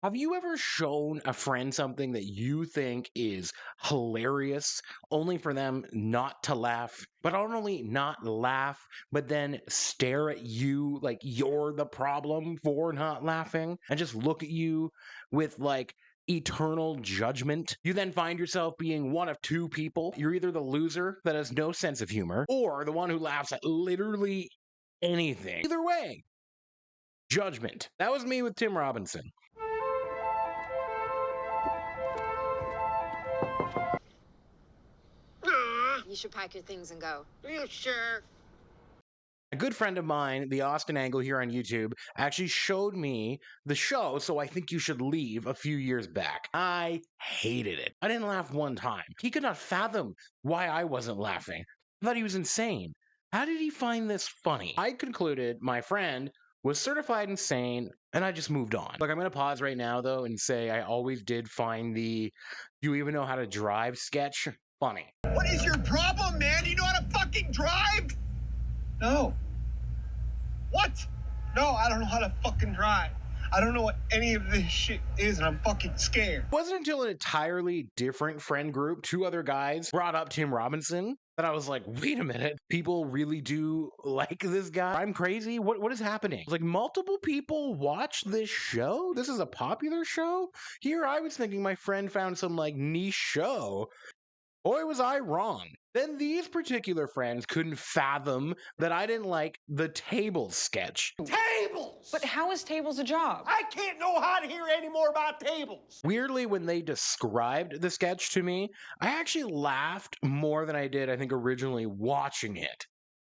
Have you ever shown a friend something that you think is hilarious, only for them not to laugh, but not only not laugh, but then stare at you like you're the problem for not laughing and just look at you with like eternal judgment? You then find yourself being one of two people. You're either the loser that has no sense of humor or the one who laughs at literally anything. Either way, judgment. That was me with Tim Robinson. You should pack your things and go. Are you sure? A good friend of mine, the Austin Angle here on YouTube, actually showed me the show, So I Think You Should Leave, a few years back. I hated it. I didn't laugh one time. He could not fathom why I wasn't laughing. I thought he was insane. How did he find this funny? I concluded my friend was certified insane, and I just moved on. Look, I'm going to pause right now, though, and say I always did find the "you even know how to drive" sketch funny. What is your problem, man? Do you know how to fucking drive? No. What? No, I don't know how to fucking drive. I don't know what any of this shit is, and I'm fucking scared. It wasn't until an entirely different friend group, two other guys, brought up Tim Robinson, that I was like, wait a minute, people really do like this guy? I'm crazy? What is happening? Like, multiple people watch this show? This is a popular show? Here I was thinking my friend found some, like, niche show. Boy, was I wrong. Then these particular friends couldn't fathom that I didn't like the tables sketch. Tables! But how is tables a job? I can't know how to hear any more about tables. Weirdly, when they described the sketch to me, I actually laughed more than I did, I think, originally watching it.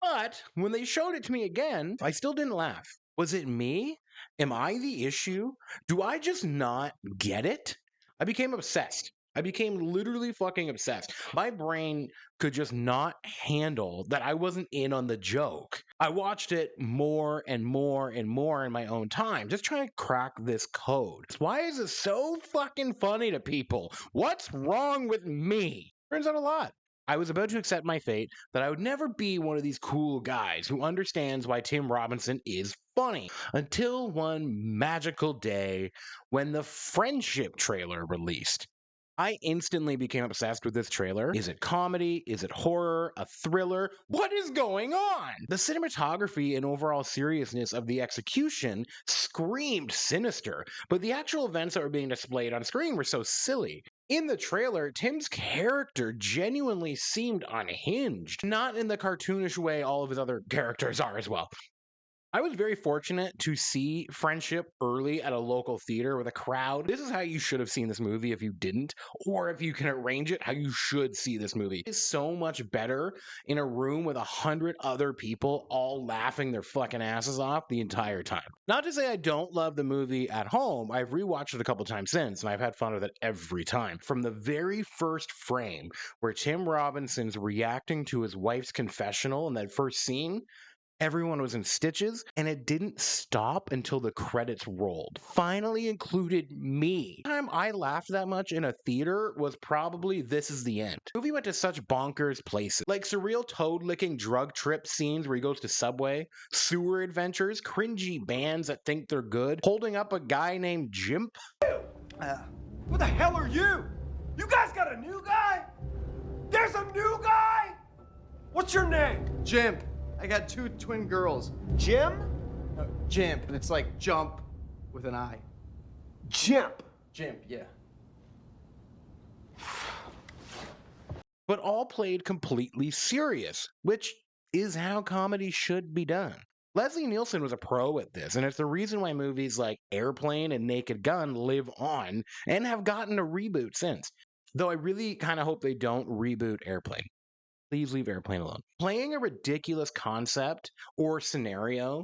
But when they showed it to me again, I still didn't laugh. Was it me? Am I the issue? Do I just not get it? I became obsessed. I became literally fucking obsessed. My brain could just not handle that I wasn't in on the joke. I watched it more and more and more in my own time, just trying to crack this code. Why is it so fucking funny to people? What's wrong with me? Turns out a lot. I was about to accept my fate that I would never be one of these cool guys who understands why Tim Robinson is funny, until one magical day when the Friendship trailer released. I instantly became obsessed with this trailer. Is it comedy? Is it horror? A thriller? What is going on? The cinematography and overall seriousness of the execution screamed sinister, but the actual events that were being displayed on screen were so silly. In the trailer, Tim's character genuinely seemed unhinged, not in the cartoonish way all of his other characters are as well. I was very fortunate to see Friendship early at a local theater with a crowd. This is how you should have seen this movie if you didn't, or if you can arrange it, how you should see this movie. It's so much better in a room with 100 other people all laughing their fucking asses off the entire time. Not to say I don't love the movie at home. I've rewatched it a couple times since, and I've had fun with it every time. From the very first frame where Tim Robinson's reacting to his wife's confessional in that first scene, everyone was in stitches, and it didn't stop until the credits rolled. Finally included me. The time I laughed that much in a theater was probably This Is the End. The movie went to such bonkers places, like surreal toad-licking drug trip scenes where he goes to Subway, sewer adventures, cringy bands that think they're good, holding up a guy named Jimp. Who the hell are you? You guys got a new guy? There's a new guy? What's your name? Jim. I got two twin girls. Jim? No, Jimp. It's like jump with an I. Jimp. Jimp, yeah. But all played completely serious, which is how comedy should be done. Leslie Nielsen was a pro at this, and it's the reason why movies like Airplane and Naked Gun live on and have gotten a reboot since. Though I really kind of hope they don't reboot Airplane. Please leave Airplane alone. Playing a ridiculous concept or scenario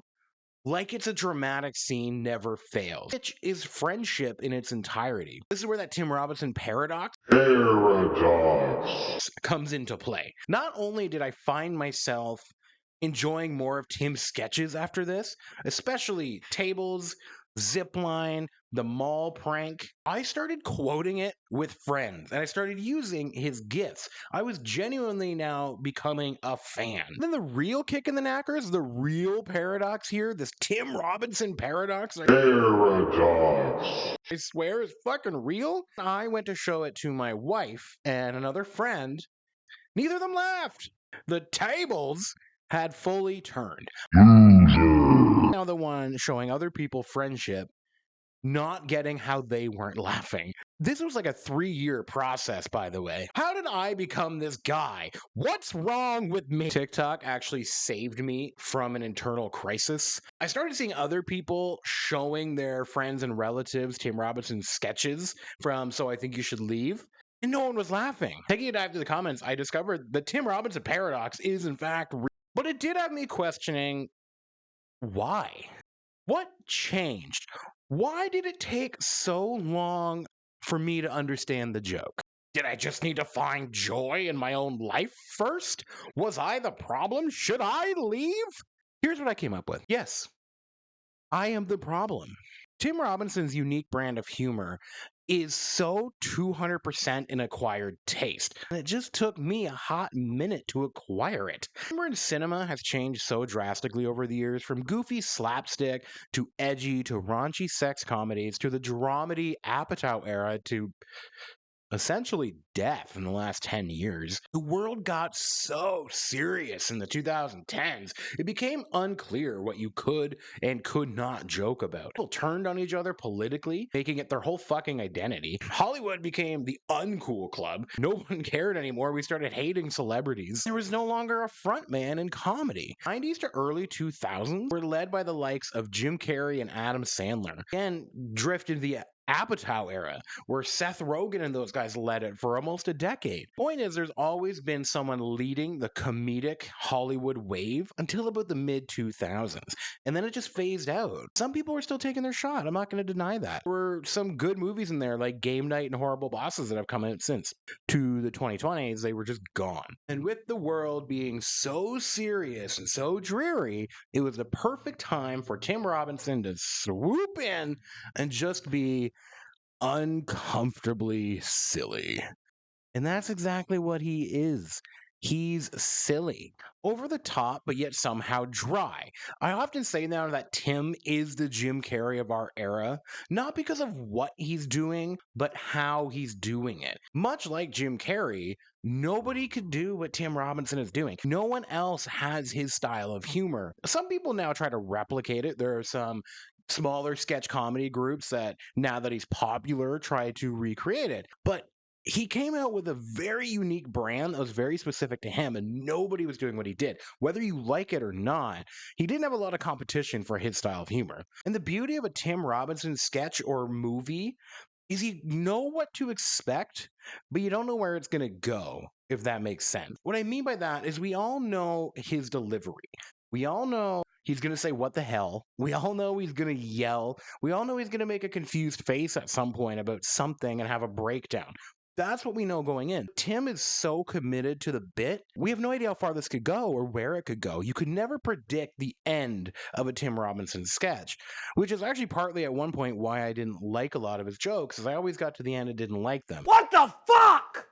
like it's a dramatic scene never fails, which is Friendship in its entirety. This is where that Tim Robinson paradox comes into play. Not only did I find myself enjoying more of Tim's sketches after this, especially Tables, Zipline, the mall prank. I started quoting it with friends and I started using his gifts. I was genuinely now becoming a fan. Then the real kick in the knackers, the real paradox here, this Tim Robinson paradox. I swear is fucking real. I went to show it to my wife and another friend. Neither of them laughed. The tables had fully turned. Now the one showing other people friendship, not getting how they weren't laughing. This was like a 3-year process, by the way. How did I become this guy? What's wrong with me? TikTok actually saved me from an internal crisis. I started seeing other people showing their friends and relatives Tim Robinson's sketches from So I Think You Should Leave. And no one was laughing. Taking a dive to the comments, I discovered the Tim Robinson paradox is in fact real. But it did have me questioning why? What changed? Why did it take so long for me to understand the joke? Did I just need to find joy in my own life first? Was I the problem? Should I leave? Here's what I came up with. Yes, I am the problem. Tim Robinson's unique brand of humor is so 200% an acquired taste. And it just took me a hot minute to acquire it. Humor in cinema has changed so drastically over the years, from goofy slapstick to edgy to raunchy sex comedies to the dramedy Apatow era to essentially death in the last 10 years. The world got so serious in the 2010s, it became unclear what you could and could not joke about. People turned on each other politically, making it their whole fucking identity. Hollywood became the uncool club. No one cared anymore. We started hating celebrities. There was no longer a front man in comedy. 90s to early 2000s were led by the likes of Jim Carrey and Adam Sandler, and drifted the Apatow era, where Seth Rogen and those guys led it for almost a decade. Point is, there's always been someone leading the comedic Hollywood wave until about the mid-2000s, and then it just phased out. Some people were still taking their shot. I'm not going to deny that. There were some good movies in there, like Game Night and Horrible Bosses, that have come out since. To the 2020s, they were just gone. And with the world being so serious and so dreary, it was the perfect time for Tim Robinson to swoop in and just be uncomfortably silly. And that's exactly what he is. He's silly, over the top, but yet somehow dry. I often say now that Tim is the Jim Carrey of our era, not because of what he's doing, but how he's doing it. Much like Jim Carrey, nobody could do what Tim Robinson is doing. No one else has his style of humor. Some people now try to replicate it. There are some smaller sketch comedy groups that, now that he's popular, try to recreate it. But he came out with a very unique brand that was very specific to him, and nobody was doing what he did. Whether you like it or not, he didn't have a lot of competition for his style of humor. And the beauty of a Tim Robinson sketch or movie is you know what to expect, but you don't know where it's going to go, if that makes sense. What I mean by that is we all know his delivery. We all know he's going to say, "What the hell?" We all know he's going to yell. We all know he's going to make a confused face at some point about something and have a breakdown. That's what we know going in. Tim is so committed to the bit, we have no idea how far this could go or where it could go. You could never predict the end of a Tim Robinson sketch, which is actually partly at one point why I didn't like a lot of his jokes, is I always got to the end and didn't like them. What the fuck?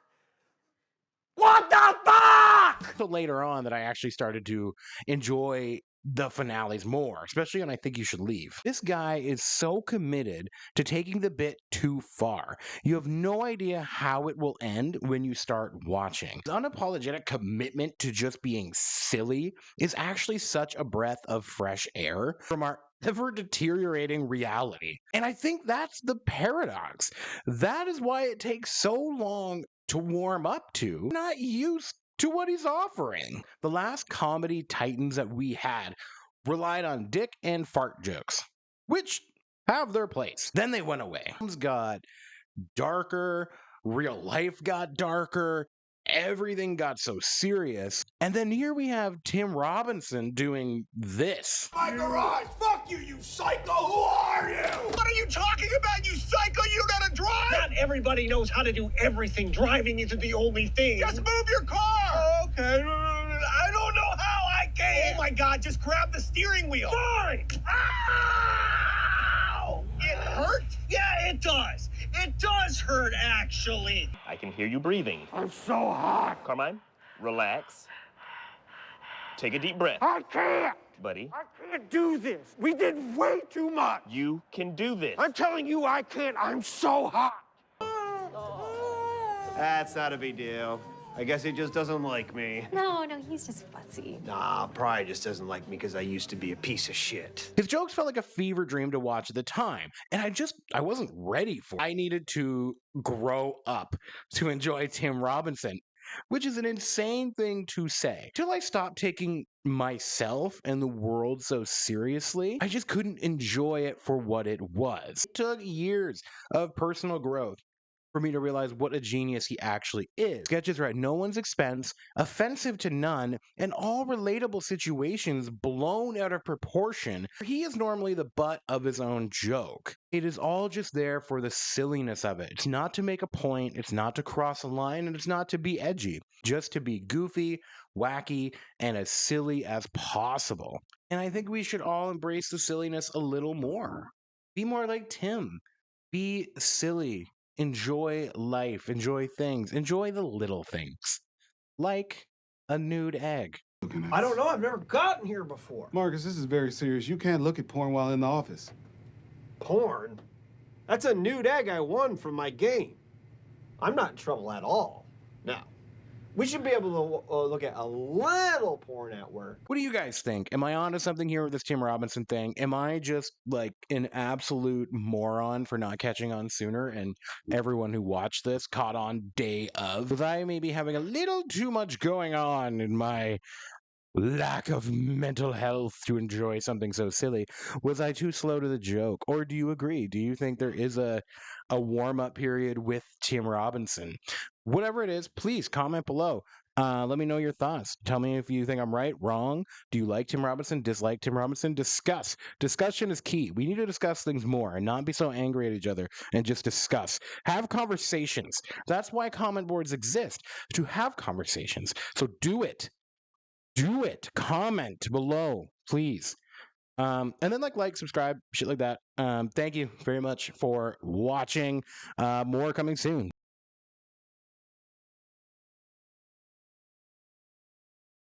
What the fuck? So later on that I actually started to enjoy the finales more, especially when I Think You Should Leave. This guy is so committed to taking the bit too far. You have no idea how it will end when you start watching. His unapologetic commitment to just being silly is actually such a breath of fresh air from our ever deteriorating reality. And I think that's the paradox. That is why it takes so long to warm up to. We're not used to what he's offering. The last comedy titans that we had relied on dick and fart jokes, which have their place. Then they went away. Things got darker, real life got darker, everything got so serious. And then here we have Tim Robinson doing this. My garage! Fuck you, you psycho! Who are you? What are you talking about, you psycho? You know how to drive? Not everybody knows how to do everything. Driving isn't the only thing. Just move your car! Okay. I don't know how I can. Oh my God, just grab the steering wheel. Fine! Ow! It hurt? Yeah, it does. It does hurt, actually. I can hear you breathing. I'm so hot. Carmine, relax. Take a deep breath. I can't. Buddy, I can't do this. We did way too much. you can do this. I'm telling you I can't. I'm so hot. That's not a big deal. I guess he just doesn't like me. No, he's just fussy. Nah, probably just doesn't like me because I used to be a piece of shit. His jokes felt like a fever dream to watch at the time, and I wasn't ready for it. I needed to grow up to enjoy Tim Robinson, which is an insane thing to say. Till I stopped taking myself and the world so seriously, I just couldn't enjoy it for what it was. It took years of personal growth for me to realize what a genius he actually is. Sketches are at no one's expense, offensive to none, and all relatable situations blown out of proportion. He is normally the butt of his own joke. It is all just there for the silliness of it. It's not to make a point, it's not to cross a line, and it's not to be edgy. Just to be goofy, wacky, and as silly as possible. And I think we should all embrace the silliness a little more. Be more like Tim. Be silly. Enjoy life, enjoy things, enjoy the little things, like a nude egg. I don't know. I've never gotten here before. Marcus, this is very serious. You can't look at porn while in the office. Porn? That's a nude egg I won from my game. I'm not in trouble at all. Now, we should be able to look at a little porn at work. What do you guys think? Am I onto something here with this Tim Robinson thing? Am I just like an absolute moron for not catching on sooner and everyone who watched this caught on day of? Was I maybe having a little too much going on in my lack of mental health to enjoy something so silly? Was I too slow to the joke? Or do you agree? Do you think there is a warm-up period with Tim Robinson? Whatever it is, please comment below. Let me know your thoughts. Tell me if you think I'm right, wrong. Do you like Tim Robinson, dislike Tim Robinson? Discuss. Discussion is key. We need to discuss things more and not be so angry at each other and just discuss. Have conversations. That's why comment boards exist, to have conversations. So do it. Do it. Comment below, please. And then like, subscribe, shit like that. Thank you very much for watching. More coming soon.